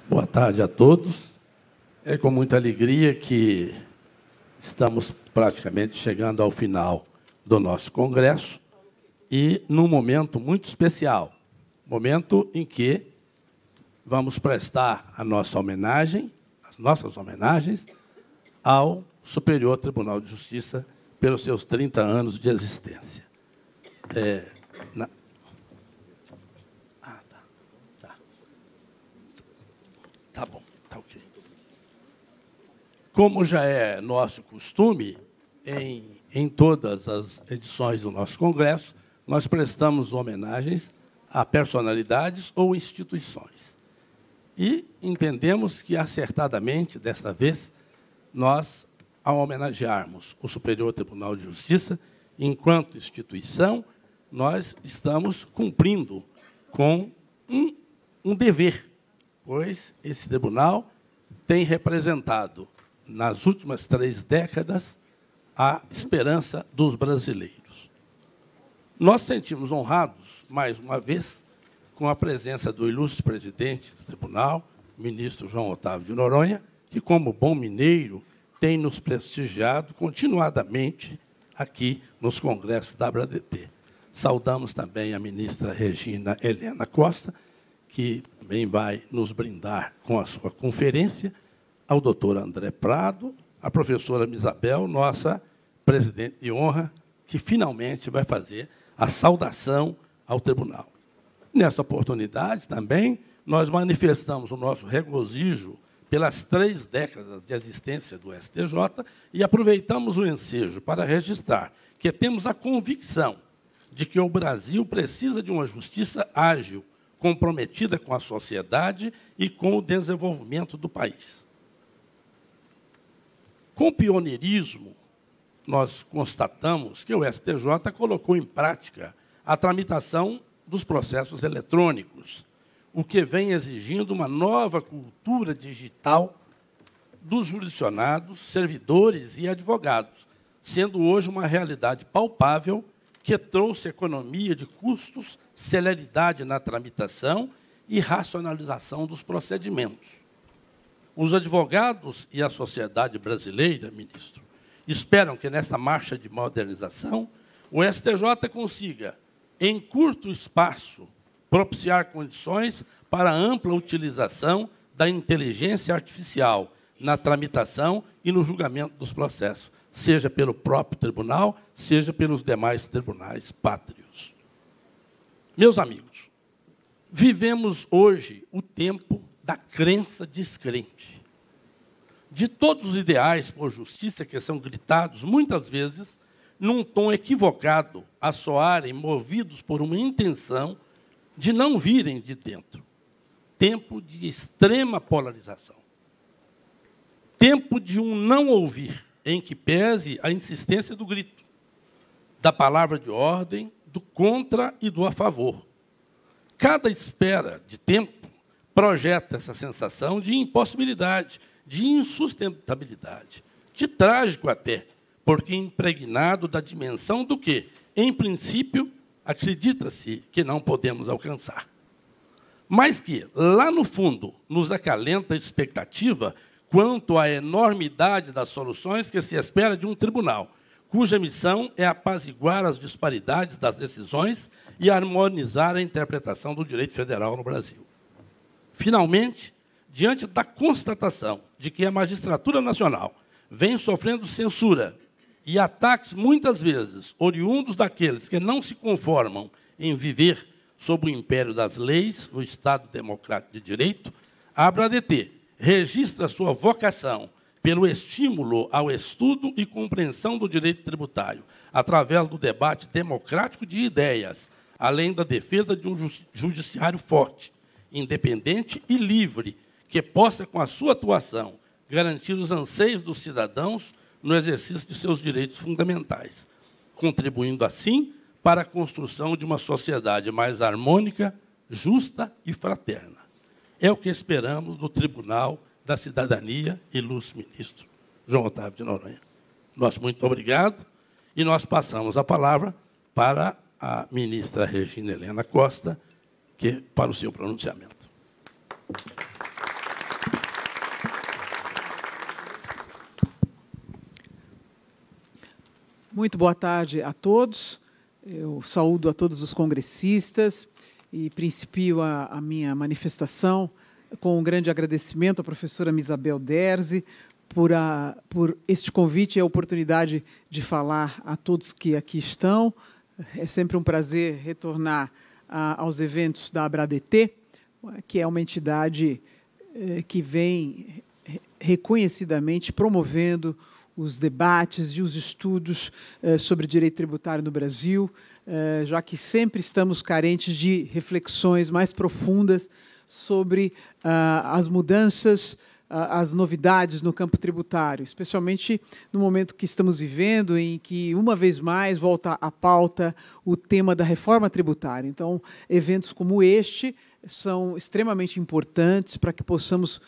Boa tarde a todos. É com muita alegria que estamos praticamente chegando ao final do nosso congresso e num momento muito especial, momento em que vamos prestar a nossa homenagem, as nossas homenagens ao Superior Tribunal de Justiça pelos seus 30 anos de existência. Tá bom, tá ok. Como já é nosso costume, em todas as edições do nosso congresso, nós prestamos homenagens a personalidades ou instituições. E entendemos que, acertadamente, desta vez, nós, ao homenagearmos o Superior Tribunal de Justiça, enquanto instituição, nós estamos cumprindo com um dever, pois esse tribunal tem representado, nas últimas 3 décadas, a esperança dos brasileiros. Nós sentimos honrados, mais uma vez, com a presença do ilustre presidente do tribunal, ministro João Otávio de Noronha, que, como bom mineiro, tem nos prestigiado continuadamente aqui nos congressos da ABRADETE. Saudamos também a ministra Regina Helena Costa, que também vai nos brindar com a sua conferência, ao doutor André Prado, a professora Misabel, nossa presidente de honra, que finalmente vai fazer a saudação ao tribunal. Nessa oportunidade, também, nós manifestamos o nosso regozijo pelas 3 décadas de existência do STJ e aproveitamos o ensejo para registrar que temos a convicção de que o Brasil precisa de uma justiça ágil, comprometida com a sociedade e com o desenvolvimento do país. Com pioneirismo, nós constatamos que o STJ colocou em prática a tramitação dos processos eletrônicos, o que vem exigindo uma nova cultura digital dos jurisdicionados, servidores e advogados, sendo hoje uma realidade palpável que trouxe economia de custos, celeridade na tramitação e racionalização dos procedimentos. Os advogados e a sociedade brasileira, ministro, esperam que, nessa marcha de modernização, o STJ consiga, em curto espaço, propiciar condições para a ampla utilização da inteligência artificial na tramitação e no julgamento dos processos, seja pelo próprio tribunal, seja pelos demais tribunais pátrios. Meus amigos, vivemos hoje o tempo da crença descrente. De todos os ideais por justiça que são gritados, muitas vezes, num tom equivocado, a soarem movidos por uma intenção de não virem de dentro. Tempo de extrema polarização. Tempo de um não ouvir, em que pese a insistência do grito, da palavra de ordem, do contra e do a favor. Cada espera de tempo projeta essa sensação de impossibilidade, de insustentabilidade, de trágico até, porque impregnado da dimensão do que, em princípio, acredita-se que não podemos alcançar. Mas que, lá no fundo, nos acalenta a expectativa quanto à enormidade das soluções que se espera de um tribunal, cuja missão é apaziguar as disparidades das decisões e harmonizar a interpretação do direito federal no Brasil. Finalmente, diante da constatação de que a magistratura nacional vem sofrendo censura e ataques, muitas vezes, oriundos daqueles que não se conformam em viver sob o império das leis, no Estado Democrático de Direito, a ABRADETE registra sua vocação pelo estímulo ao estudo e compreensão do direito tributário, através do debate democrático de ideias, além da defesa de um judiciário forte, independente e livre, que possa, com a sua atuação, garantir os anseios dos cidadãos no exercício de seus direitos fundamentais, contribuindo, assim, para a construção de uma sociedade mais harmônica, justa e fraterna. É o que esperamos do Tribunal da Cidadania, ilustre ministro João Otávio de Noronha. Nosso muito obrigado, e nós passamos a palavra para a ministra Regina Helena Costa, para o seu pronunciamento. Muito boa tarde a todos. Eu saúdo a todos os congressistas e principio a minha manifestação com um grande agradecimento à professora Isabel Derzi por este convite e a oportunidade de falar a todos que aqui estão. É sempre um prazer retornar aos eventos da ABRADET, que é uma entidade que vem reconhecidamente promovendo os debates e os estudos sobre direito tributário no Brasil, já que sempre estamos carentes de reflexões mais profundas sobre as mudanças, as novidades no campo tributário, especialmente no momento que estamos vivendo, em que, uma vez mais, volta à pauta o tema da reforma tributária. Então, eventos como este são extremamente importantes para que possamos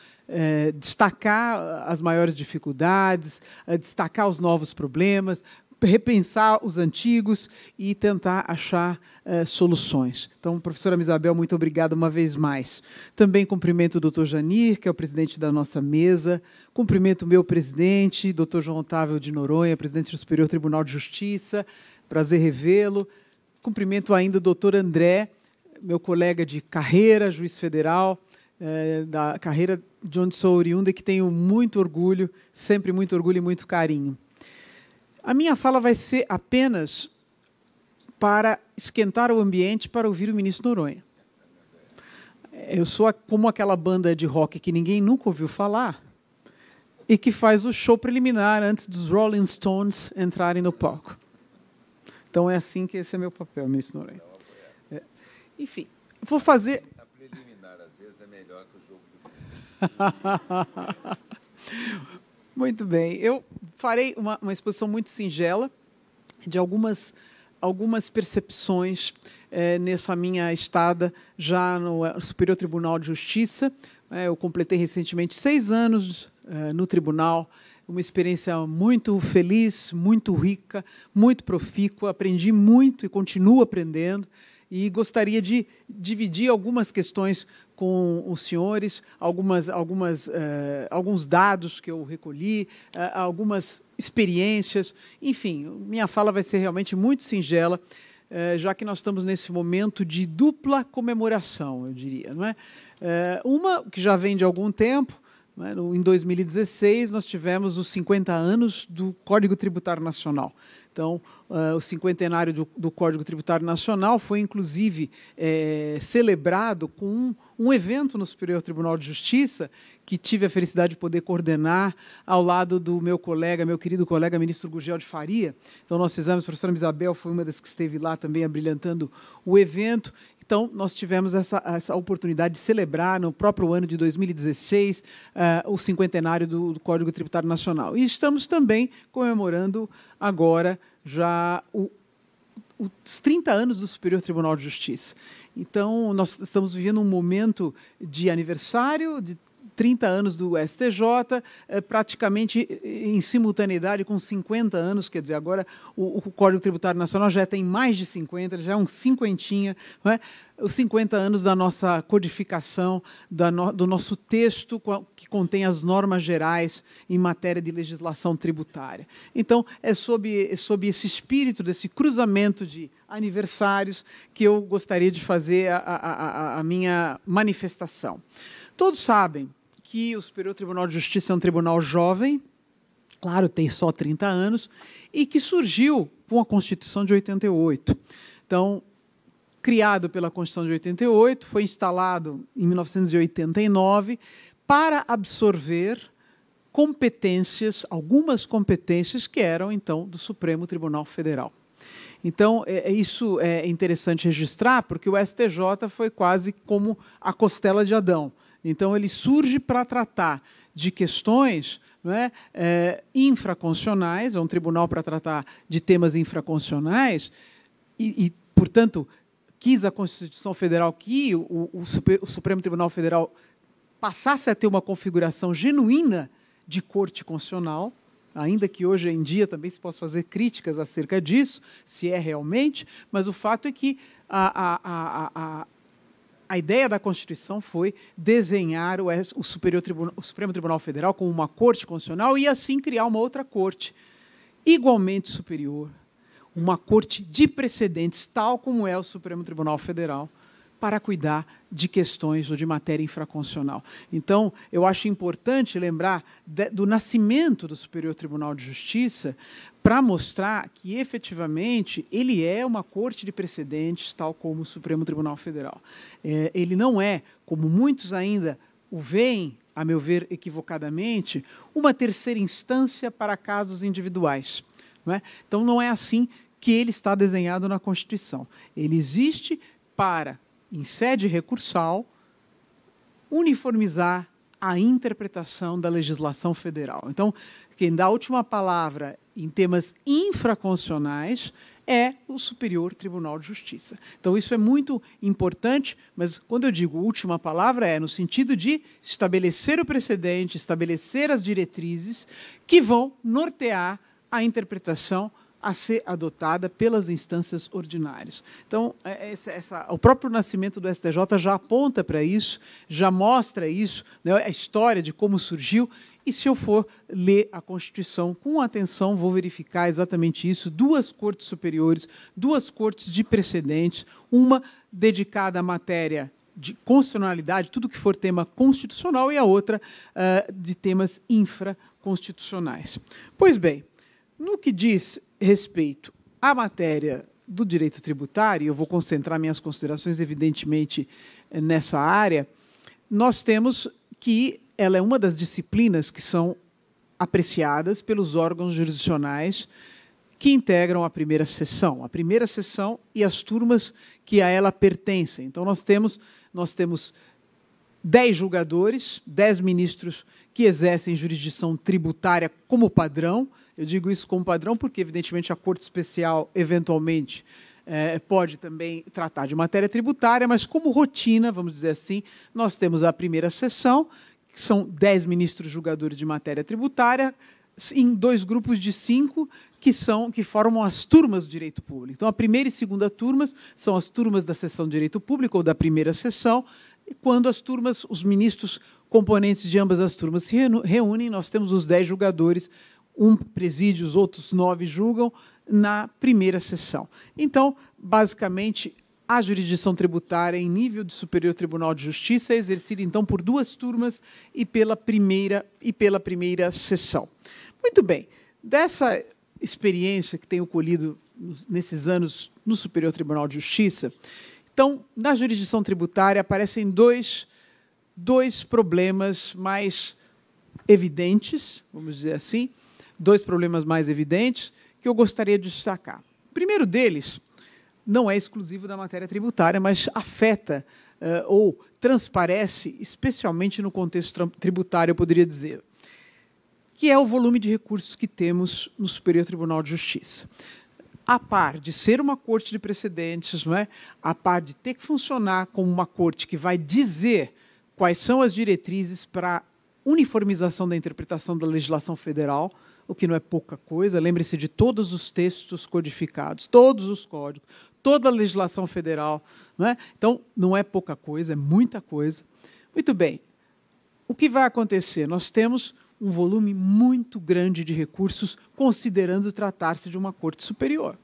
destacar as maiores dificuldades, destacar os novos problemas, repensar os antigos e tentar achar soluções. Então, professora Isabel, muito obrigada uma vez mais. Também cumprimento o doutor Janir, que é o presidente da nossa mesa, cumprimento o meu presidente, doutor João Otávio de Noronha, presidente do Superior Tribunal de Justiça, prazer revê-lo. Cumprimento ainda o doutor André, meu colega de carreira, juiz federal, da carreira de onde sou oriunda, e que tenho muito orgulho, sempre muito orgulho e muito carinho. A minha fala vai ser apenas para esquentar o ambiente para ouvir o ministro Noronha. Eu sou como aquela banda de rock que ninguém nunca ouviu falar e que faz o show preliminar antes dos Rolling Stones entrarem no palco. Então, é assim que esse é meu papel, ministro Noronha. Enfim, vou fazer... Muito bem. Eu farei uma exposição muito singela de algumas percepções nessa minha estada já no Superior Tribunal de Justiça. Eu completei recentemente 6 anos no tribunal, uma experiência muito feliz, muito rica, muito profícua. Aprendi muito e continuo aprendendo. E gostaria de dividir algumas questões com os senhores, alguns dados que eu recolhi, algumas experiências. Enfim, minha fala vai ser realmente muito singela, já que nós estamos nesse momento de dupla comemoração, eu diria. Não é? Uma que já vem de algum tempo. Em 2016, nós tivemos os 50 anos do Código Tributário Nacional. Então, o cinquentenário do Código Tributário Nacional foi, inclusive, celebrado com um evento no Superior Tribunal de Justiça, que tive a felicidade de poder coordenar ao lado do meu querido colega, ministro Gurgel de Faria. Então, nós fizemos, a professora Isabel foi uma das que esteve lá também abrilhantando o evento. Então, nós tivemos essa oportunidade de celebrar, no próprio ano de 2016, o cinquentenário do Código Tributário Nacional. E estamos também comemorando agora já os 30 anos do Superior Tribunal de Justiça. Então, nós estamos vivendo um momento de aniversário, de 30 anos do STJ, praticamente em simultaneidade com 50 anos, quer dizer, agora o Código Tributário Nacional já tem mais de 50, já é um cinquentinha, não é? Os 50 anos da nossa codificação, do nosso texto que contém as normas gerais em matéria de legislação tributária. Então, é sob esse espírito, desse cruzamento de aniversários, que eu gostaria de fazer a minha manifestação. Todos sabem que o Superior Tribunal de Justiça é um tribunal jovem, claro, tem só 30 anos, e que surgiu com a Constituição de 88. Então, criado pela Constituição de 88, foi instalado em 1989 para absorver competências, algumas competências que eram, então, do Supremo Tribunal Federal. Então, isso é interessante registrar, porque o STJ foi quase como a costela de Adão. Então, ele surge para tratar de questões, não é, infraconstitucionais, é um tribunal para tratar de temas infraconstitucionais, e, portanto, quis a Constituição Federal que o Supremo Tribunal Federal passasse a ter uma configuração genuína de corte constitucional, ainda que hoje em dia também se possa fazer críticas acerca disso, se é realmente, mas o fato é que a ideia da Constituição foi desenhar o Supremo Tribunal Federal como uma corte constitucional e, assim, criar uma outra corte, igualmente superior, uma corte de precedentes, tal como é o Supremo Tribunal Federal, para cuidar de questões ou de matéria infraconstitucional. Então, eu acho importante lembrar do nascimento do Superior Tribunal de Justiça para mostrar que, efetivamente, ele é uma corte de precedentes, tal como o Supremo Tribunal Federal. Ele não é, como muitos ainda o veem, a meu ver, equivocadamente, uma terceira instância para casos individuais. Não é? Então, não é assim que ele está desenhado na Constituição. Ele existe para, em sede recursal, uniformizar a interpretação da legislação federal. Então, quem dá a última palavra em temas infraconstitucionais é o Superior Tribunal de Justiça. Então, isso é muito importante, mas quando eu digo última palavra é no sentido de estabelecer o precedente, estabelecer as diretrizes que vão nortear a interpretação a ser adotada pelas instâncias ordinárias. Então, o próprio nascimento do STJ já aponta para isso, já mostra isso, né, a história de como surgiu, e se eu for ler a Constituição com atenção, vou verificar exatamente isso, duas cortes superiores, duas cortes de precedentes, uma dedicada à matéria de constitucionalidade, tudo que for tema constitucional, e a outra de temas infraconstitucionais. Pois bem, no que diz respeito à matéria do direito tributário, eu vou concentrar minhas considerações, evidentemente, nessa área, nós temos que ela é uma das disciplinas que são apreciadas pelos órgãos jurisdicionais que integram a primeira sessão e as turmas que a ela pertencem. Então, nós temos 10 julgadores, 10 ministros que exercem jurisdição tributária como padrão. Eu digo isso como padrão porque, evidentemente, a Corte Especial, eventualmente, pode também tratar de matéria tributária, mas como rotina, vamos dizer assim, nós temos a primeira sessão, que são 10 ministros julgadores de matéria tributária, em 2 grupos de 5, que formam as turmas do direito público. Então, a primeira e segunda turmas são as turmas da sessão de direito público ou da primeira sessão, e quando as turmas, os ministros componentes de ambas as turmas se reúnem, nós temos os 10 julgadores, um preside, os outros 9 julgam, na primeira sessão. Então, basicamente, a jurisdição tributária em nível de Superior Tribunal de Justiça é exercida, então, por 2 turmas e pela primeira sessão. Muito bem, dessa experiência que tenho colhido nesses anos no Superior Tribunal de Justiça, então, na jurisdição tributária aparecem dois problemas mais evidentes, vamos dizer assim, 2 problemas mais evidentes que eu gostaria de destacar. O primeiro deles não é exclusivo da matéria tributária, mas afeta ou transparece, especialmente no contexto tributário, eu poderia dizer, que é o volume de recursos que temos no Superior Tribunal de Justiça. A par de ser uma corte de precedentes, não é? A par de ter que funcionar como uma corte que vai dizer quais são as diretrizes para uniformização da interpretação da legislação federal, o que não é pouca coisa. Lembre-se de todos os textos codificados, todos os códigos, toda a legislação federal. Não é? Então, não é pouca coisa, é muita coisa. Muito bem. O que vai acontecer? Nós temos um volume muito grande de recursos, considerando tratar-se de uma corte superior.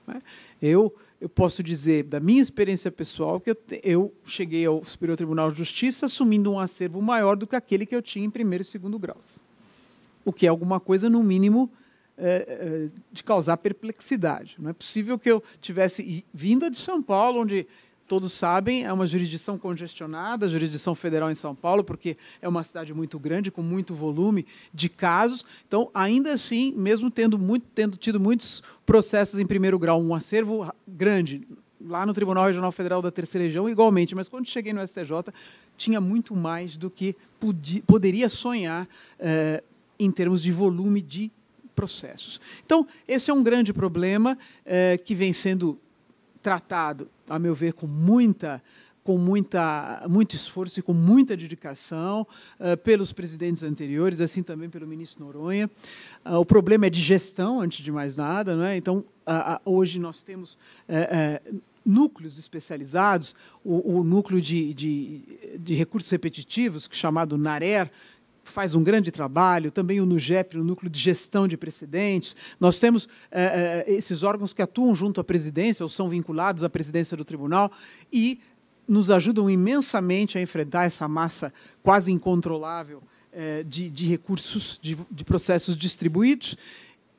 Não é? Eu posso dizer, da minha experiência pessoal, que eu cheguei ao Superior Tribunal de Justiça assumindo um acervo maior do que aquele que eu tinha em primeiro e segundo graus. O que é alguma coisa, no mínimo, de causar perplexidade. Não é possível que eu tivesse vinda de São Paulo, onde, todos sabem, é uma jurisdição congestionada, a jurisdição federal em São Paulo, porque é uma cidade muito grande, com muito volume de casos. Então, ainda assim, mesmo tendo tido muitos processos em primeiro grau, um acervo grande, lá no Tribunal Regional Federal da Terceira Região, igualmente, mas quando cheguei no STJ, tinha muito mais do que poderia sonhar em termos de volume de processos. Então, esse é um grande problema que vem sendo tratado, a meu ver, com muito esforço e com muita dedicação pelos presidentes anteriores, assim também pelo ministro Noronha. O problema é de gestão, antes de mais nada, não é? Então, hoje nós temos núcleos especializados, o núcleo de recursos repetitivos, chamado NARER, faz um grande trabalho, também o NUGEP, o Núcleo de Gestão de Precedentes. Nós temos esses órgãos que atuam junto à presidência, ou são vinculados à presidência do tribunal, e nos ajudam imensamente a enfrentar essa massa quase incontrolável de recursos, de processos distribuídos.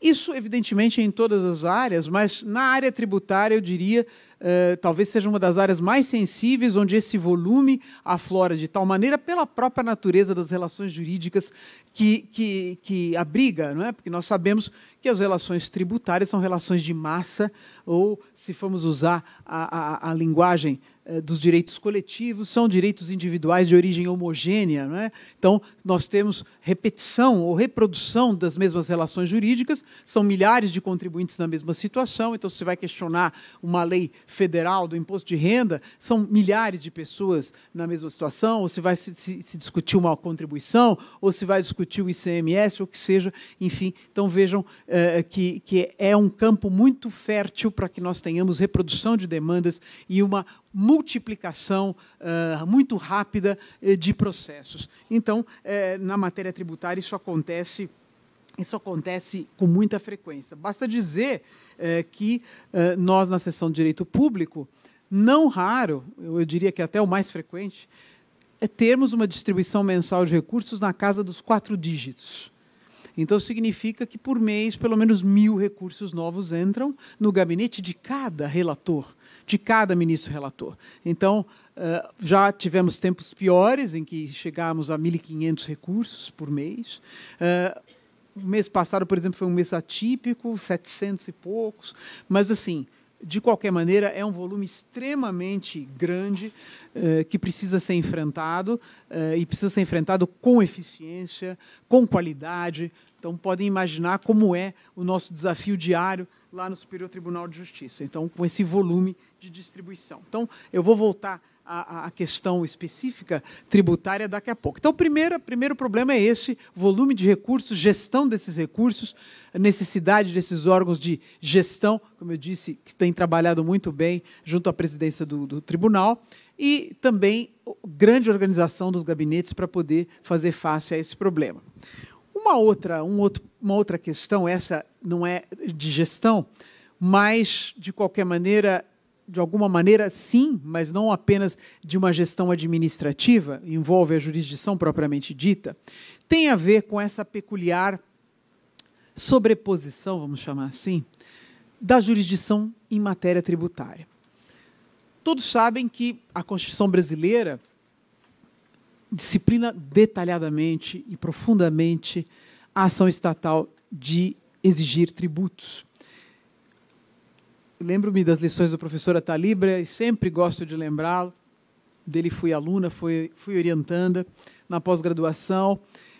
Isso, evidentemente, em todas as áreas, mas na área tributária, eu diria, talvez seja uma das áreas mais sensíveis, onde esse volume aflora de tal maneira pela própria natureza das relações jurídicas que abriga, não é? Porque nós sabemos que as relações tributárias são relações de massa, ou, se formos usar a linguagem dos direitos coletivos, são direitos individuais de origem homogênea, não é? Então, nós temos repetição ou reprodução das mesmas relações jurídicas, são milhares de contribuintes na mesma situação, então, se você vai questionar uma lei federal do imposto de renda, são milhares de pessoas na mesma situação, ou se vai se discutir uma contribuição, ou se vai discutir o ICMS, ou o que seja, enfim. Então, vejam que é um campo muito fértil para que nós tenhamos reprodução de demandas e uma multiplicação muito rápida de processos. Então, na matéria tributária, isso acontece com muita frequência. Basta dizer que nós, na seção de Direito Público, não raro, eu diria que até o mais frequente, é termos uma distribuição mensal de recursos na casa dos 4 dígitos. Então, significa que, por mês, pelo menos 1.000 recursos novos entram no gabinete de cada relator, de cada ministro relator. Então, já tivemos tempos piores, em que chegamos a 1.500 recursos por mês. O mês passado, por exemplo, foi um mês atípico, 700 e poucos. Mas, assim, de qualquer maneira, é um volume extremamente grande que precisa ser enfrentado, e precisa ser enfrentado com eficiência, com qualidade. Então, podem imaginar como é o nosso desafio diário lá no Superior Tribunal de Justiça. Então, com esse volume de distribuição. Então, eu vou voltar à questão específica tributária daqui a pouco. Então, o primeiro problema é esse, volume de recursos, gestão desses recursos, a necessidade desses órgãos de gestão, como eu disse, que têm trabalhado muito bem junto à presidência do tribunal, e também grande organização dos gabinetes para poder fazer face a esse problema. Uma outra questão, essa não é de gestão, mas, de qualquer maneira, de alguma maneira, sim, mas não apenas de uma gestão administrativa, envolve a jurisdição propriamente dita, tem a ver com essa peculiar sobreposição, vamos chamar assim, da jurisdição em matéria tributária. Todos sabem que a Constituição brasileira disciplina detalhadamente e profundamente a ação estatal de exigir tributos. Lembro-me das lições do professor Atalibra e sempre gosto de lembrá-lo. Dele fui aluna, fui orientanda na pós-graduação,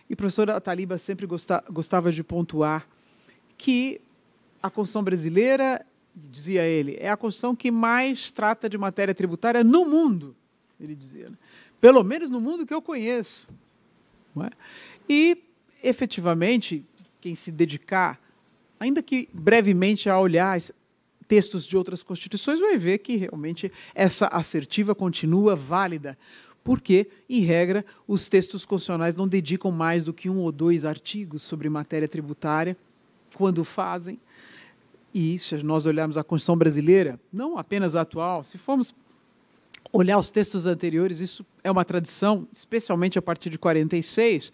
e o professor Atalibra sempre gostava de pontuar que a Constituição brasileira, dizia ele, é a Constituição que mais trata de matéria tributária no mundo, ele dizia, né? Pelo menos no mundo que eu conheço. Não é? E, efetivamente, quem se dedicar, ainda que brevemente, a olhar textos de outras constituições, vai ver que, realmente, essa assertiva continua válida, porque, em regra, os textos constitucionais não dedicam mais do que 1 ou 2 artigos sobre matéria tributária, quando fazem. E, se nós olharmos a Constituição brasileira, não apenas a atual, se formos olhar os textos anteriores, isso é uma tradição, especialmente a partir de 46,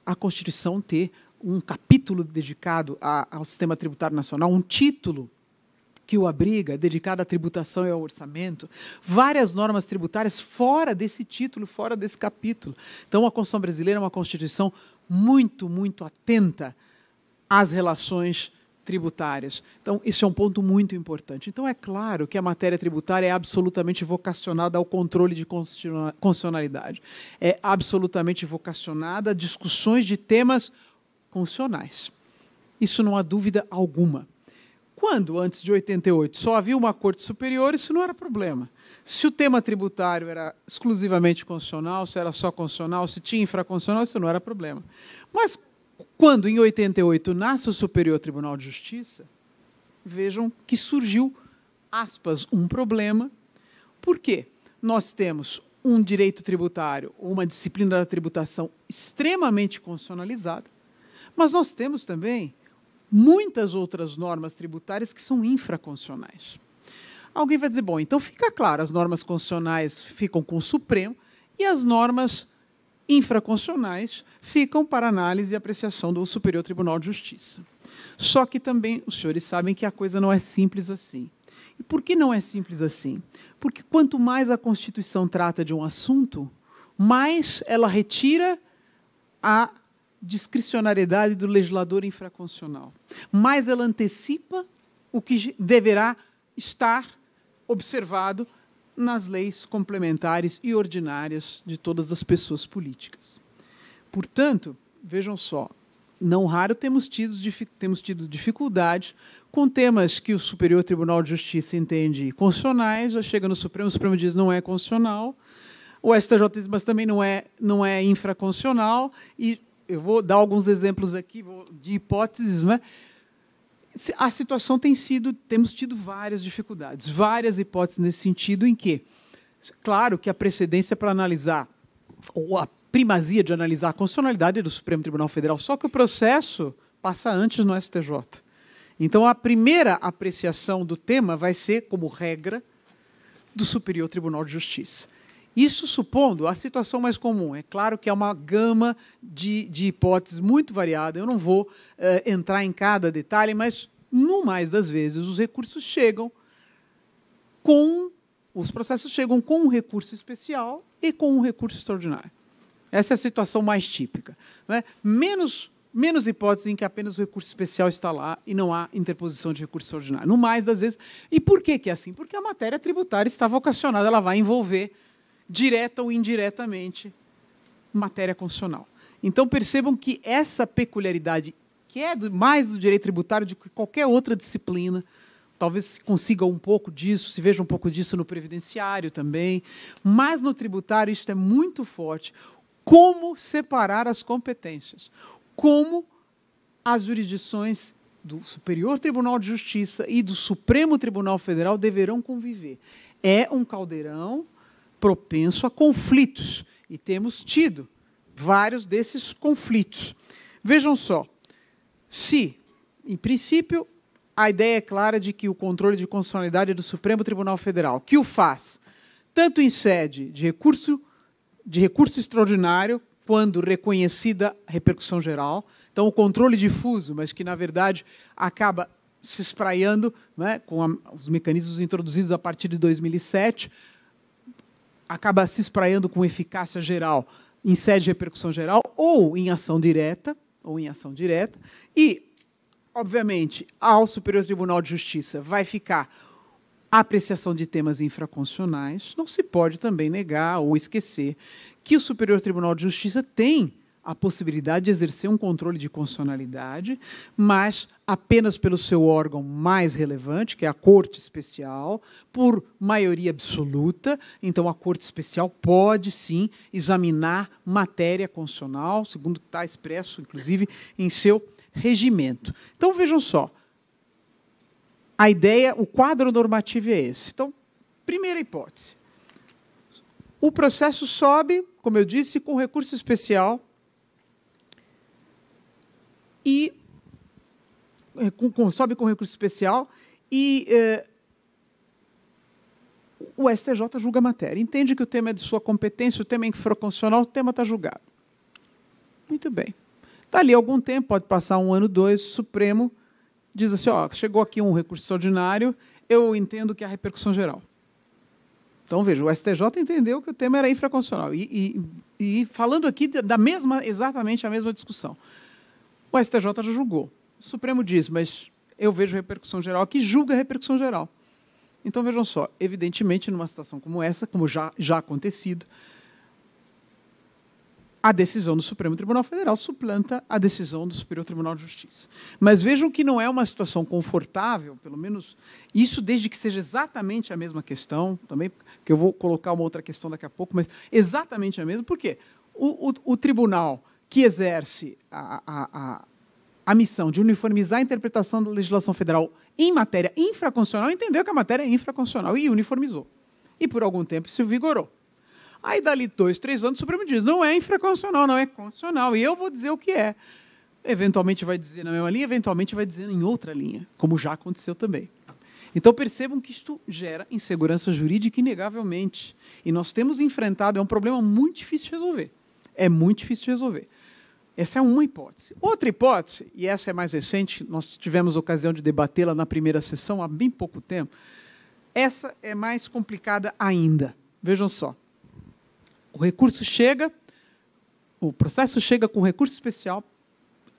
a Constituição ter um capítulo dedicado ao sistema tributário nacional, um título que o abriga, dedicado à tributação e ao orçamento, várias normas tributárias fora desse título, fora desse capítulo. Então, a Constituição brasileira é uma Constituição muito, muito atenta às relações tributárias. Então, isso é um ponto muito importante. Então, é claro que a matéria tributária é absolutamente vocacionada ao controle de constitucionalidade. É absolutamente vocacionada a discussões de temas constitucionais. Isso não há dúvida alguma. Quando, antes de 88, só havia uma Corte Superior, isso não era problema. Se o tema tributário era exclusivamente constitucional, se era só constitucional, se tinha infraconstitucional, isso não era problema. Mas, quando, em 88, nasce o Superior Tribunal de Justiça, vejam que surgiu, aspas, um problema. Por quê? Nós temos um direito tributário, uma disciplina da tributação extremamente constitucionalizada, mas nós temos também muitas outras normas tributárias que são infraconstitucionais. Alguém vai dizer, bom, então fica claro, as normas constitucionais ficam com o Supremo e as normas infraconstitucionais ficam para análise e apreciação do Superior Tribunal de Justiça. Só que também os senhores sabem que a coisa não é simples assim. E por que não é simples assim? Porque quanto mais a Constituição trata de um assunto, mais ela retira a discricionariedade do legislador infraconstitucional. Mais ela antecipa o que deverá estar observado nas leis complementares e ordinárias de todas as pessoas políticas. Portanto, vejam só, não raro temos tido dificuldade com temas que o Superior Tribunal de Justiça entende constitucionais, já chega no Supremo, o Supremo diz não é constitucional, o STJ diz, mas também não é infraconstitucional, e eu vou dar alguns exemplos aqui de hipóteses, não é? A situação temos tido várias dificuldades, várias hipóteses nesse sentido, em que, claro que a precedência para analisar, ou a primazia de analisar a constitucionalidade é do Supremo Tribunal Federal, só que o processo passa antes no STJ. Então, a primeira apreciação do tema vai ser, como regra, do Superior Tribunal de Justiça. Isso supondo a situação mais comum. É claro que é uma gama de hipóteses muito variada. Eu não vou entrar em cada detalhe, mas, no mais das vezes, os recursos chegam os processos chegam com um recurso especial e com um recurso extraordinário. Essa é a situação mais típica. Não é? Menos hipóteses em que apenas o recurso especial está lá e não há interposição de recurso extraordinário. No mais das vezes. E por que é assim? Porque a matéria tributária está vocacionada, ela vai envolver, direta ou indiretamente, matéria constitucional. Então, percebam que essa peculiaridade, que é mais do direito tributário do que qualquer outra disciplina, talvez se consiga um pouco disso, se veja um pouco disso no previdenciário também, mas no tributário isto é muito forte. Como separar as competências? Como as jurisdições do Superior Tribunal de Justiça e do Supremo Tribunal Federal deverão conviver. É um caldeirão propenso a conflitos, e temos tido vários desses conflitos. Vejam só, se, em princípio, a ideia é clara de que o controle de constitucionalidade é do Supremo Tribunal Federal, que o faz tanto em sede de recurso extraordinário, quando reconhecida a repercussão geral, então o controle difuso, mas que, na verdade, acaba se espraiando, né, com os mecanismos introduzidos a partir de 2007, acaba se espraiando com eficácia geral em sede de repercussão geral ou em ação direta, e, obviamente, ao Superior Tribunal de Justiça vai ficar a apreciação de temas infraconstitucionais. Não se pode também negar ou esquecer que o Superior Tribunal de Justiça tem a possibilidade de exercer um controle de constitucionalidade, mas apenas pelo seu órgão mais relevante, que é a Corte Especial, por maioria absoluta. Então, a Corte Especial pode, sim, examinar matéria constitucional, segundo está expresso, inclusive, em seu regimento. Então, vejam só, a ideia, o quadro normativo é esse. Então, primeira hipótese. O processo sobe, como eu disse, com recurso especial e sobe com recurso especial e o STJ julga a matéria. Entende que o tema é de sua competência, o tema é infraconstitucional, o tema está julgado. Muito bem. Dali algum tempo, pode passar 1 ano, 2, o Supremo diz assim, ó, chegou aqui um recurso extraordinário, eu entendo que é a repercussão geral. Então, veja, o STJ entendeu que o tema era infraconstitucional. E falando aqui exatamente a mesma discussão. O STJ já julgou. O Supremo diz, mas eu vejo repercussão geral aqui, julga a repercussão geral. Então, vejam só, evidentemente, numa situação como essa, como já acontecido, a decisão do Supremo Tribunal Federal suplanta a decisão do Superior Tribunal de Justiça. Mas vejam que não é uma situação confortável, pelo menos isso desde que seja exatamente a mesma questão, também, que eu vou colocar uma outra questão daqui a pouco, mas exatamente a mesma. Por quê? O tribunal que exerce a missão de uniformizar a interpretação da legislação federal em matéria infraconstitucional entendeu que a matéria é infraconstitucional e uniformizou. E, por algum tempo, isso vigorou. Aí, dali 2, 3 anos, o Supremo diz, não é infraconstitucional, não é constitucional, e eu vou dizer o que é. Eventualmente vai dizer na mesma linha, eventualmente vai dizer em outra linha, como já aconteceu também. Então, percebam que isto gera insegurança jurídica inegavelmente. E nós temos enfrentado, é um problema muito difícil de resolver. É muito difícil de resolver. Essa é uma hipótese. Outra hipótese, e essa é mais recente, nós tivemos ocasião de debatê-la na primeira sessão há bem pouco tempo, essa é mais complicada ainda. Vejam só. O recurso chega, o processo chega com recurso especial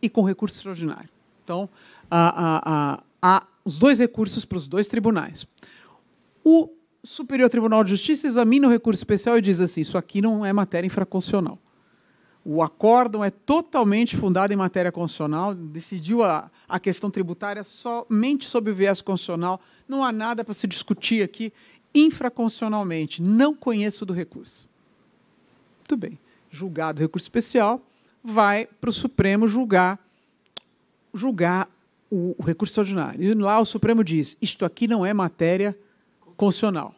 e com recurso extraordinário. Então, há os 2 recursos para os 2 tribunais. O Superior Tribunal de Justiça examina o recurso especial e diz assim, isso aqui não é matéria infraconstitucional. O acórdão é totalmente fundado em matéria constitucional, decidiu a questão tributária somente sob o viés constitucional, não há nada para se discutir aqui infraconstitucionalmente, não conheço do recurso. Muito bem, julgado o recurso especial, vai para o Supremo julgar o recurso extraordinário. E lá o Supremo diz, isto aqui não é matéria constitucional.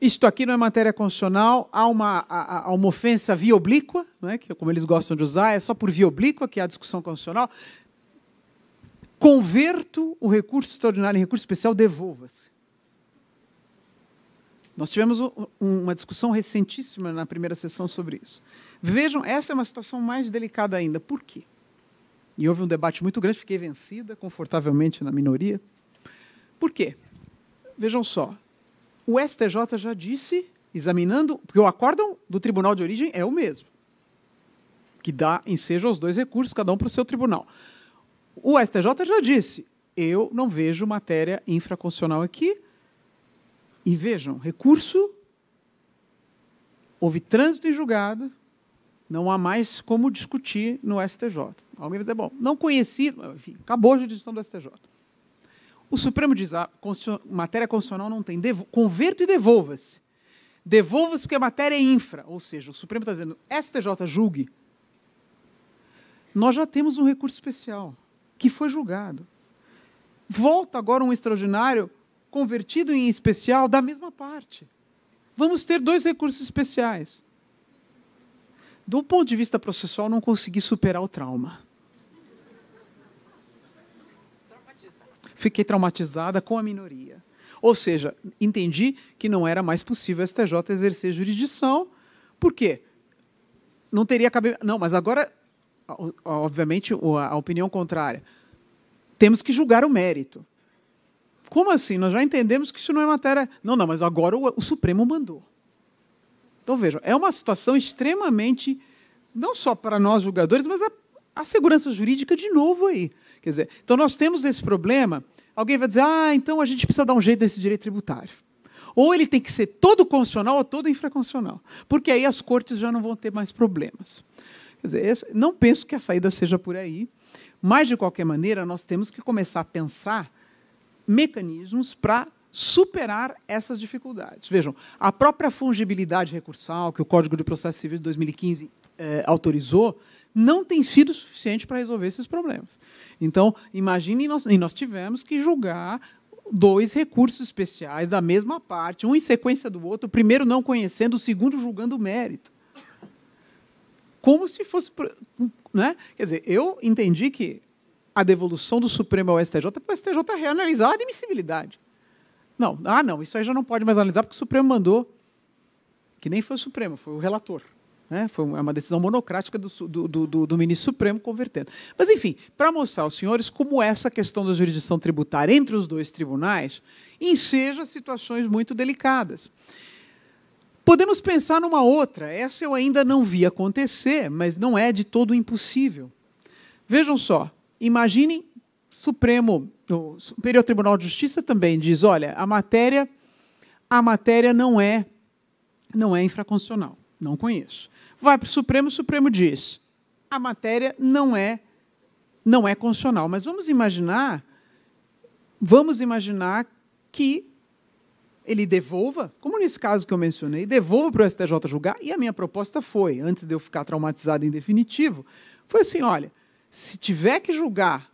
Isto aqui não é matéria constitucional, há uma ofensa via oblíqua, né, que, como eles gostam de usar, é só por via oblíqua que há discussão constitucional. Converto o recurso extraordinário em recurso especial, devolva-se. Nós tivemos uma discussão recentíssima na primeira sessão sobre isso. Vejam, essa é uma situação mais delicada ainda. Por quê? E houve um debate muito grande, fiquei vencida, confortavelmente na minoria. Por quê? Vejam só. O STJ já disse, examinando, porque o acórdão do tribunal de origem é o mesmo, que dá ensejo aos 2 recursos, cada um para o seu tribunal. O STJ já disse, eu não vejo matéria infraconstitucional aqui, e vejam, recurso, houve trânsito em julgado, não há mais como discutir no STJ. Alguém vai dizer, bom, não conheci, enfim, acabou a jurisdição do STJ. O Supremo diz, a matéria constitucional não tem, converto e devolva-se. Devolva-se porque a matéria é infra, ou seja, o Supremo está dizendo, STJ julgue. Nós já temos um recurso especial, que foi julgado. Volta agora um extraordinário convertido em especial da mesma parte. Vamos ter 2 recursos especiais. Do ponto de vista processual, não consegui superar o trauma. Fiquei traumatizada com a minoria. Ou seja, entendi que não era mais possível o STJ exercer jurisdição. Por quê? Não teria cabimento. Não, mas agora, obviamente, a opinião contrária. Temos que julgar o mérito. Como assim? Nós já entendemos que isso não é matéria... Não, mas agora o Supremo mandou. Então, vejam, é uma situação extremamente, não só para nós julgadores, mas a segurança jurídica de novo aí. Quer dizer, então nós temos esse problema, alguém vai dizer, então a gente precisa dar um jeito nesse direito tributário. Ou ele tem que ser todo constitucional ou todo infraconstitucional, porque aí as cortes já não vão ter mais problemas. Quer dizer, não penso que a saída seja por aí, mas, de qualquer maneira, nós temos que começar a pensar mecanismos para superar essas dificuldades. Vejam, a própria fungibilidade recursal, que o Código de Processo Civil de 2015 autorizou, não tem sido suficiente para resolver esses problemas. Então, imaginem, nós tivemos que julgar 2 recursos especiais da mesma parte, um em sequência do outro, o primeiro não conhecendo, o segundo julgando o mérito. Como se fosse... Né? Quer dizer, eu entendi que a devolução do Supremo ao STJ para o STJ reanalisar a admissibilidade. Não, isso aí já não pode mais analisar, porque o Supremo mandou, que nem foi o Supremo, foi o relator. Né? Foi uma decisão monocrática do ministro Supremo convertendo. Mas, enfim, para mostrar aos senhores como essa questão da jurisdição tributária entre os 2 tribunais enseja situações muito delicadas. Podemos pensar numa outra, essa eu ainda não vi acontecer, mas não é de todo impossível. Vejam só, imaginem o Superior Tribunal de Justiça também diz, olha, a matéria não é infraconstitucional, não conheço. Vai para o Supremo diz, a matéria não é constitucional, mas vamos imaginar que ele devolva, como nesse caso que eu mencionei, devolva para o STJ julgar, e a minha proposta foi, antes de eu ficar traumatizado em definitivo, foi assim, olha, se tiver que julgar,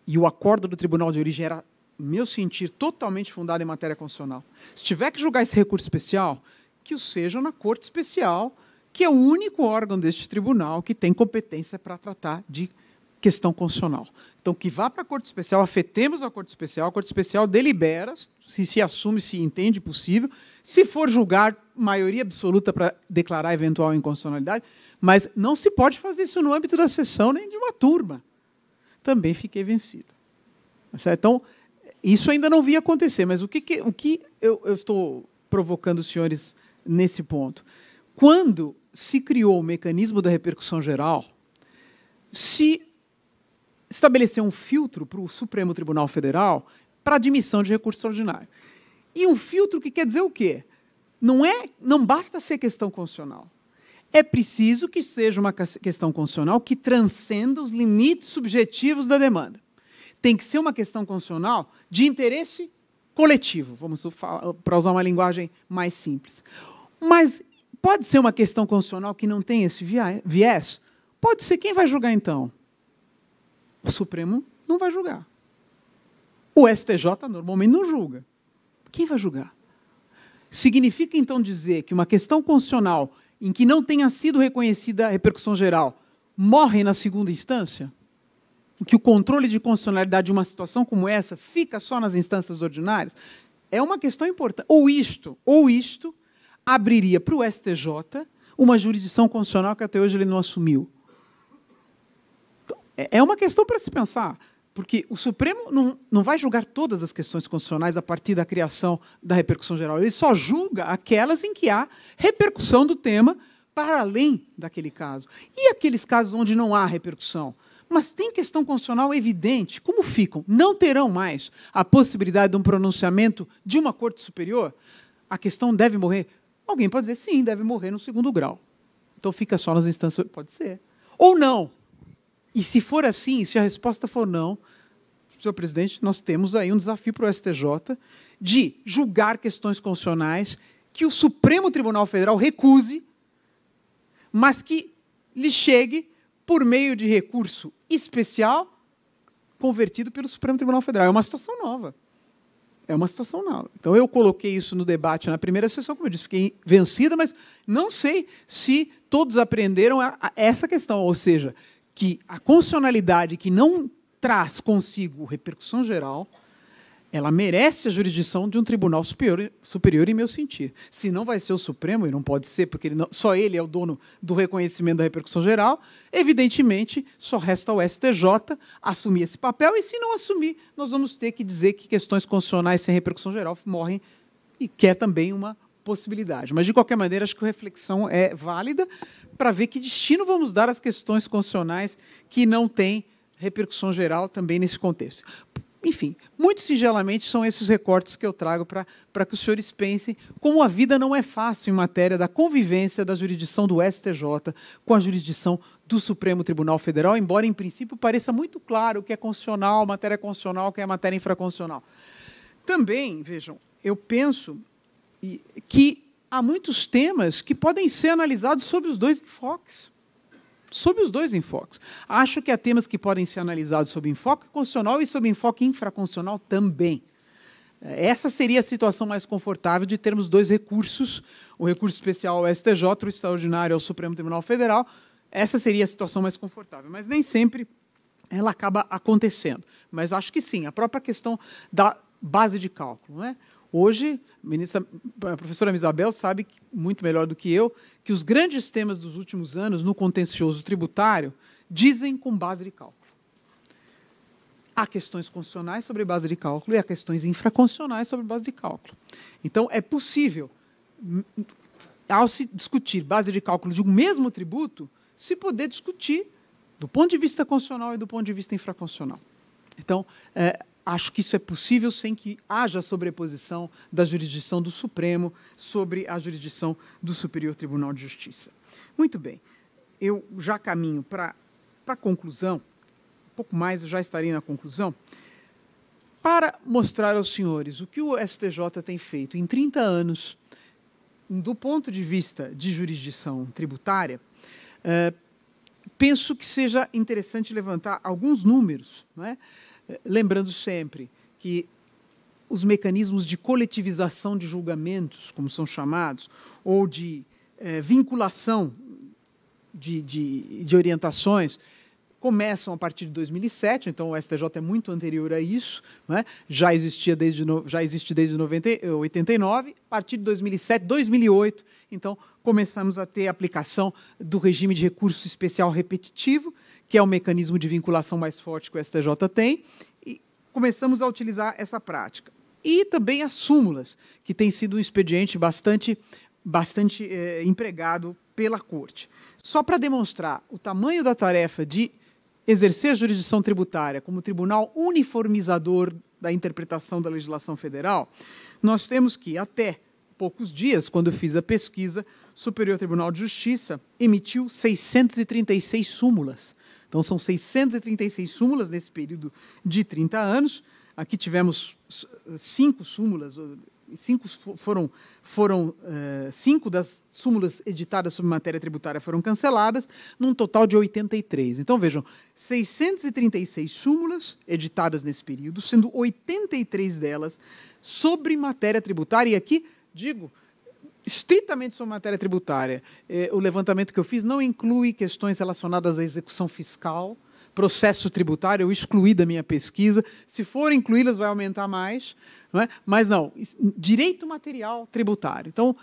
e o acordo do Tribunal de Origem era, meu sentir, totalmente fundado em matéria constitucional, se tiver que julgar esse recurso especial, que o seja na Corte Especial, que é o único órgão deste tribunal que tem competência para tratar de questão constitucional. Então, que vá para a Corte Especial, afetemos a Corte Especial delibera, se assume, se entende possível, se for julgar maioria absoluta para declarar eventual inconstitucionalidade, mas não se pode fazer isso no âmbito da sessão nem de uma turma. Também fiquei vencido. Então, isso ainda não vi acontecer, mas o que eu estou provocando os senhores nesse ponto? Quando se criou o mecanismo da repercussão geral, se estabeleceu um filtro para o Supremo Tribunal Federal para admissão de recurso extraordinário. E um filtro que quer dizer o quê? Não basta ser questão constitucional. É preciso que seja uma questão constitucional que transcenda os limites subjetivos da demanda. Tem que ser uma questão constitucional de interesse coletivo, vamos para usar uma linguagem mais simples. Mas pode ser uma questão constitucional que não tem esse viés? Pode ser. Quem vai julgar, então? O Supremo não vai julgar. O STJ normalmente não julga. Quem vai julgar? Significa, então, dizer que uma questão constitucional em que não tenha sido reconhecida a repercussão geral morre na segunda instância? Que o controle de constitucionalidade de uma situação como essa fica só nas instâncias ordinárias? É uma questão importante. Ou isto abriria para o STJ uma jurisdição constitucional que até hoje ele não assumiu. Então, é uma questão para se pensar, porque o Supremo não vai julgar todas as questões constitucionais a partir da criação da repercussão geral. Ele só julga aquelas em que há repercussão do tema para além daquele caso. E aqueles casos onde não há repercussão? Mas tem questão constitucional evidente. Como ficam? Não terão mais a possibilidade de um pronunciamento de uma Corte Superior? A questão deve morrer? Alguém pode dizer, sim, deve morrer no segundo grau. Então fica só nas instâncias... Pode ser. Ou não. E se for assim, se a resposta for não, senhor presidente, nós temos aí um desafio para o STJ de julgar questões constitucionais que o Supremo Tribunal Federal recuse, mas que lhe chegue por meio de recurso especial convertido pelo Supremo Tribunal Federal. É uma situação nova. É uma situação nova. Então, eu coloquei isso no debate na primeira sessão, como eu disse, fiquei vencida, mas não sei se todos aprenderam essa questão, ou seja, que a constitucionalidade que não traz consigo repercussão geral, ela merece a jurisdição de um tribunal superior em meu sentir. Se não vai ser o Supremo, e não pode ser, porque só ele é o dono do reconhecimento da repercussão geral, evidentemente, só resta ao STJ assumir esse papel, e se não assumir, nós vamos ter que dizer que questões constitucionais sem repercussão geral morrem, e que é também uma possibilidade. Mas, de qualquer maneira, acho que a reflexão é válida para ver que destino vamos dar às questões constitucionais que não têm repercussão geral também nesse contexto. Enfim, muito singelamente, são esses recortes que eu trago para que os senhores pensem como a vida não é fácil em matéria da convivência da jurisdição do STJ com a jurisdição do Supremo Tribunal Federal, embora, em princípio, pareça muito claro o que é constitucional, matéria constitucional, o que é matéria infraconstitucional. Também, vejam, eu penso que há muitos temas que podem ser analisados sob os dois enfoques. Sob os dois enfoques. Acho que há temas que podem ser analisados sob enfoque constitucional e sob enfoque infraconstitucional também. Essa seria a situação mais confortável de termos dois recursos, o recurso especial ao STJ, o extraordinário ao Supremo Tribunal Federal. Essa seria a situação mais confortável, mas nem sempre ela acaba acontecendo. Mas acho que sim, a própria questão da base de cálculo, não é? Hoje, a professora Isabel sabe muito melhor do que eu que os grandes temas dos últimos anos no contencioso tributário dizem com base de cálculo. Há questões constitucionais sobre base de cálculo e há questões infraconstitucionais sobre base de cálculo. Então, é possível, ao se discutir base de cálculo de um mesmo tributo, se poder discutir do ponto de vista constitucional e do ponto de vista infraconstitucional. Então, acho que isso é possível sem que haja sobreposição da jurisdição do Supremo sobre a jurisdição do Superior Tribunal de Justiça. Muito bem. Eu já caminho para a conclusão, um pouco mais eu já estarei na conclusão, para mostrar aos senhores o que o STJ tem feito em 30 anos, do ponto de vista de jurisdição tributária. Penso que seja interessante levantar alguns números, não é? Lembrando sempre que os mecanismos de coletivização de julgamentos, como são chamados, ou de vinculação de orientações, começam a partir de 2007, então o STJ é muito anterior a isso, não é? Já existe desde 89, a partir de 2007, 2008, então começamos a ter a aplicação do regime de recurso especial repetitivo, que é o mecanismo de vinculação mais forte que o STJ tem, e começamos a utilizar essa prática. E também as súmulas, que tem sido um expediente bastante empregado pela Corte. Só para demonstrar o tamanho da tarefa de exercer a jurisdição tributária como tribunal uniformizador da interpretação da legislação federal, nós temos que, até poucos dias, quando eu fiz a pesquisa, o Superior Tribunal de Justiça emitiu 636 súmulas. Então, são 636 súmulas nesse período de 30 anos. Aqui tivemos 5 súmulas, 5 das súmulas editadas sobre matéria tributária foram canceladas, num total de 83. Então, vejam, 636 súmulas editadas nesse período, sendo 83 delas sobre matéria tributária. E aqui, digo, estritamente sobre matéria tributária. O levantamento que eu fiz não inclui questões relacionadas à execução fiscal, processo tributário, eu excluí da minha pesquisa. Se for incluí-las, vai aumentar mais. Não é? Mas não, direito material tributário. Então,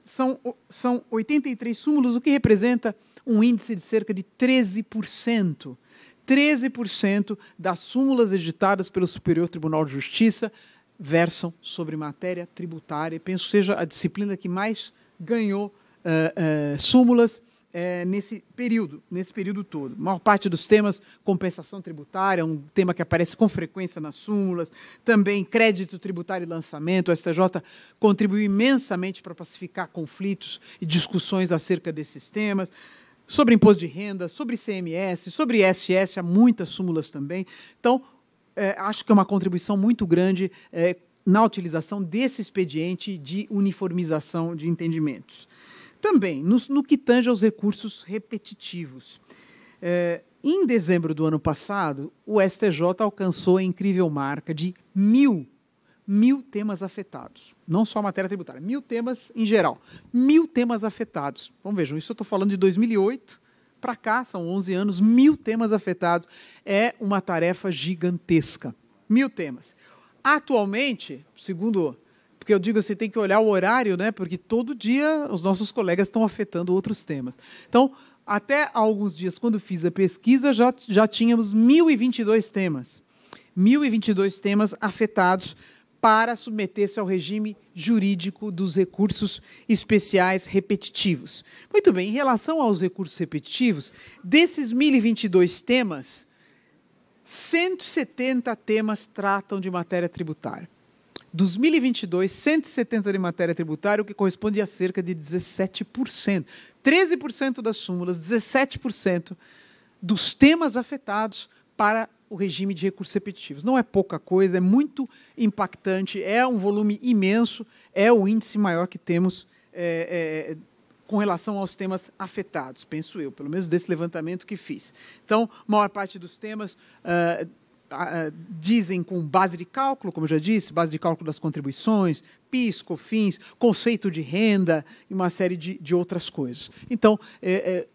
são 83 súmulas, o que representa um índice de cerca de 13%. 13% das súmulas editadas pelo Superior Tribunal de Justiça versam sobre matéria tributária. Penso que seja a disciplina que mais ganhou súmulas nesse período todo. A maior parte dos temas, compensação tributária, um tema que aparece com frequência nas súmulas, também crédito tributário e lançamento. O STJ contribuiu imensamente para pacificar conflitos e discussões acerca desses temas. Sobre imposto de renda, sobre ICMS, sobre ISS, há muitas súmulas também. Então, acho que é uma contribuição muito grande na utilização desse expediente de uniformização de entendimentos. Também, no que tange aos recursos repetitivos. Em dezembro do ano passado, o STJ alcançou a incrível marca de 1.000 temas afetados. Não só a matéria tributária, 1.000 temas em geral. 1.000 temas afetados. Então, vejam, isso eu estou falando de 2008 para cá, são 11 anos, 1.000 temas afetados. É uma tarefa gigantesca. 1.000 temas. Atualmente, segundo... Porque eu digo, você tem que olhar o horário, né? Porque todo dia os nossos colegas estão afetando outros temas. Então, até há alguns dias, quando fiz a pesquisa, já tínhamos 1.022 temas. 1.022 temas afetados para submeter-se ao regime jurídico dos recursos especiais repetitivos. Muito bem, em relação aos recursos repetitivos, desses 1.022 temas, 170 temas tratam de matéria tributária. Dos 1.022, 170 de matéria tributária, o que corresponde a cerca de 17%. 13% das súmulas, 17% dos temas afetados para o regime de recursos repetitivos. Não é pouca coisa, é muito impactante, é um volume imenso, é o índice maior que temos com relação aos temas afetados, penso eu, pelo menos desse levantamento que fiz. Então, a maior parte dos temas... dizem com base de cálculo, como eu já disse, base de cálculo das contribuições, PIS, COFINS, conceito de renda e uma série de outras coisas. Então,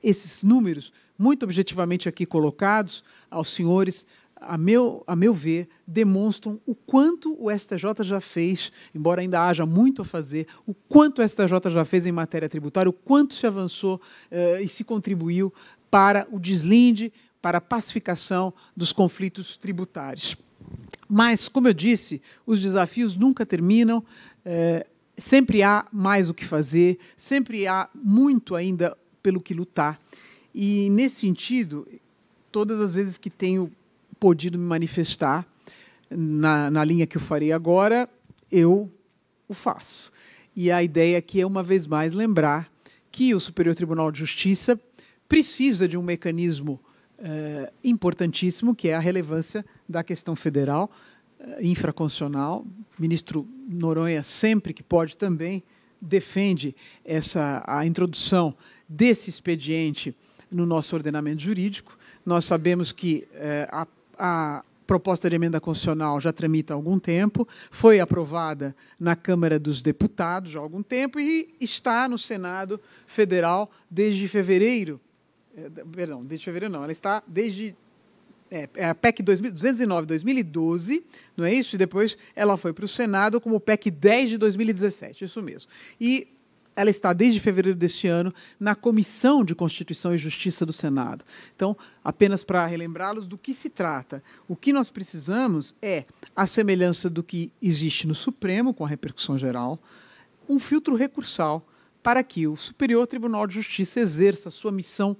esses números, muito objetivamente aqui colocados aos senhores, a meu ver, demonstram o quanto o STJ já fez, embora ainda haja muito a fazer, o quanto o STJ já fez em matéria tributária, o quanto se avançou e se contribuiu para o deslinde, para a pacificação dos conflitos tributários. Mas, como eu disse, os desafios nunca terminam, sempre há mais o que fazer, sempre há muito ainda pelo que lutar. E, nesse sentido, todas as vezes que tenho podido me manifestar na linha que eu farei agora, eu o faço. E a ideia aqui é, uma vez mais, lembrar que o Superior Tribunal de Justiça precisa de um mecanismo importantíssimo, que é a relevância da questão federal, infraconstitucional. O ministro Noronha, sempre que pode, também defende a introdução desse expediente no nosso ordenamento jurídico. Nós sabemos que proposta de emenda constitucional já tramita há algum tempo, foi aprovada na Câmara dos Deputados já há algum tempo e está no Senado Federal desde fevereiro. Perdão, desde fevereiro não, ela está desde a PEC 209/2012, não é isso? E depois ela foi para o Senado como PEC 10 de 2017, isso mesmo. E ela está desde fevereiro deste ano na Comissão de Constituição e Justiça do Senado. Então, apenas para relembrá-los do que se trata, o que nós precisamos é, à semelhança do que existe no Supremo, com a repercussão geral, um filtro recursal para que o Superior Tribunal de Justiça exerça sua missão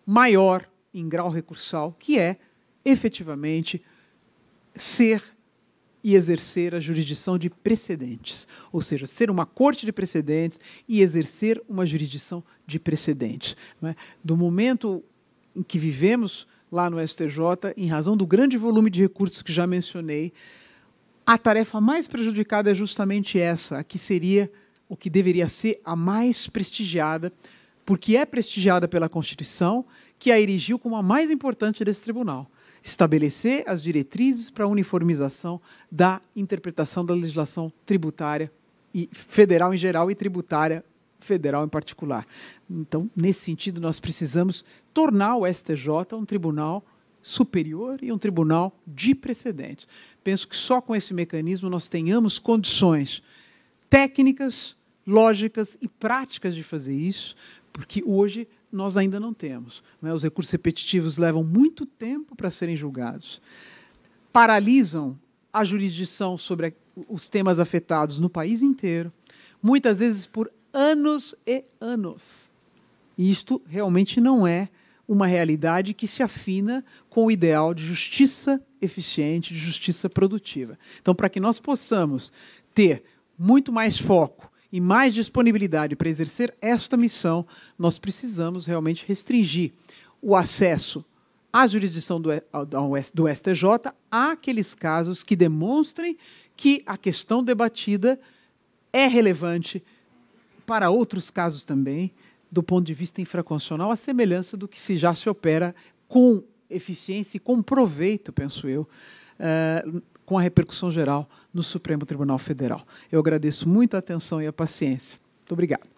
maior em grau recursal, que é, efetivamente, ser e exercer a jurisdição de precedentes, ou seja, ser uma corte de precedentes e exercer uma jurisdição de precedentes. Não é? Do momento em que vivemos lá no STJ, em razão do grande volume de recursos que já mencionei, a tarefa mais prejudicada é justamente essa, a que seria o que deveria ser a mais prestigiada, porque é prestigiada pela Constituição, que a erigiu como a mais importante desse tribunal. Estabelecer as diretrizes para a uniformização da interpretação da legislação tributária e federal em geral e tributária federal em particular. Então, nesse sentido, nós precisamos tornar o STJ um tribunal superior e um tribunal de precedentes. Penso que só com esse mecanismo nós tenhamos condições técnicas, lógicas e práticas de fazer isso, porque hoje nós ainda não temos. Não é? Os recursos repetitivos levam muito tempo para serem julgados, paralisam a jurisdição sobre os temas afetados no país inteiro, muitas vezes por anos e anos. E isto realmente não é uma realidade que se afina com o ideal de justiça eficiente, de justiça produtiva. Então, para que nós possamos ter muito mais foco e mais disponibilidade para exercer esta missão, nós precisamos realmente restringir o acesso à jurisdição do STJ àqueles casos que demonstrem que a questão debatida é relevante para outros casos também, do ponto de vista infraconstitucional, à semelhança do que já se opera com eficiência e com proveito, penso eu, com a repercussão geral no Supremo Tribunal Federal. Eu agradeço muito a atenção e a paciência. Muito obrigado.